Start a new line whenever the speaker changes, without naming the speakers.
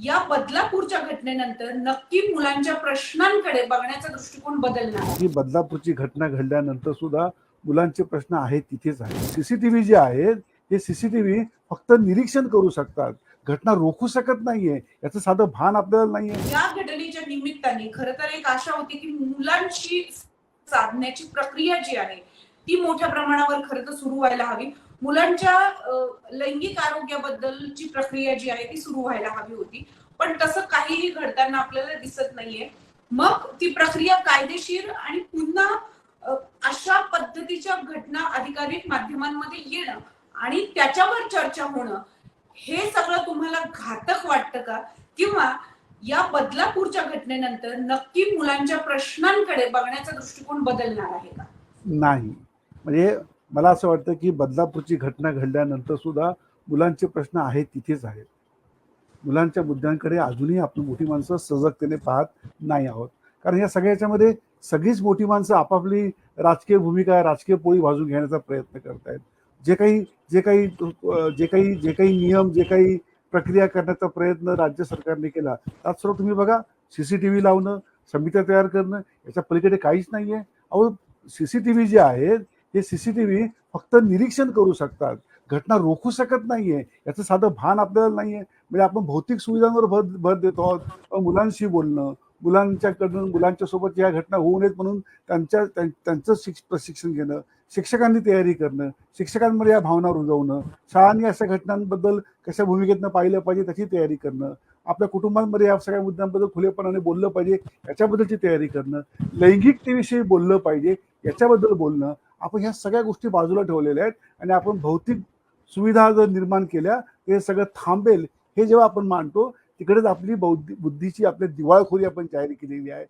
या बदलापूरच्या घटनेनंतर नक्की मुलांच्या प्रश्नांकडे बघण्याचा दृष्टिकोन बदलणार आहे.
ही बदलापूरची घटना घडल्यानंतर सुद्धा मुलांचे प्रश्न आहेत तिथेच आहेत. सीसीटीव्ही जे आहेत हे सीसीटीव्ही फक्त निरीक्षण करू शकतात, घटना रोखू शकत नाहीये, याचं साधं भान आपल्याला नाहीये.
या घटनेच्या निमित्ताने खरं तर एक आशा होती की मुलांशी साधण्याची प्रक्रिया जी आहे ती मोठ्या प्रमाणावर खरं तर सुरू व्हायला हवी. मुलांच्या लैंगिक आरोग्याबद्दलची प्रक्रिया जी आहे ती सुरू व्हायला हवी होती, पण तसं काहीही घडताना आपल्याला दिसत नाहीये. मग ती प्रक्रिया कायदेशीर आणि पुन्हा अशा पद्धतीच्या घटना अधिकाधिक माध्यमांमध्ये येणं आणि त्याच्यावर चर्चा होणं हे सगळं तुम्हाला घातक वाटतं का? किंवा या बदलापूरच्या घटनेनंतर नक्की मुलांच्या प्रश्नांकडे बघण्याचा दृष्टिकोन बदलणार आहे का?
नाही, म्हणजे मला असं वाटतं की बदलापूरची घटना घडल्यानंतर सुद्धा मुलांचे प्रश्न आहेत तिथेच आहेत. मुलांच्या मुद्द्यांकडे अजूनही आपण मोठी माणसं सजगतेने पाहत नाही आहोत. कारण या सगळ्याच्यामध्ये सगळीच मोठी माणसं आपापली राजकीय भूमिका, राजकीय पोळी भाजून घेण्याचा प्रयत्न करतायत. जे काही नियम, जे काही प्रक्रिया करण्याचा प्रयत्न राज्य सरकारने केला, त्यात सर्व तुम्ही बघा, सीसीटीव्ही लावणं, समित्या तयार करणं, याच्या पलीकडे काहीच नाहीये. अहो, सीसीटीव्ही जे आहेत हे सीसीटीव्ही फक्त निरीक्षण करू शकतात, घटना रोखू शकत नाहीये, याचं साधं भान आपल्याला नाहीये. म्हणजे आपण भौतिक सुविधांवर भर देतो आहोत. मुलांशी बोलणं, मुलांच्याकडून मुलांच्या सोबत या घटना होऊ नयेत म्हणून त्यांचं प्रशिक्षण घेणं, शिक्षकांनी तयारी करणं, शिक्षकांमध्ये या भावना रुजवणं, शाळांनी अशा घटनांबद्दल कशा भूमिकेतनं पाहिलं पाहिजे त्याची तयारी करणं, आपल्या कुटुंबांमध्ये या सगळ्या मुद्द्यांबद्दल खुलेपणाने बोललं पाहिजे याच्याबद्दलची तयारी करणं, लैंगिकतेविषयी बोललं पाहिजे याच्याबद्दल बोलणं. आपण ह्या सगळ्या गोष्टी बाजूला ठेवलेल्या आहेत आणि आपण भौतिक सुविधा जर निर्माण केल्या हे सगळं थांबेल हे जेव्हा आपण मानतो, तिकडेच आपली बुद्धीची आपली दिवाळखोरी आपण जाहीर केलेली आहे.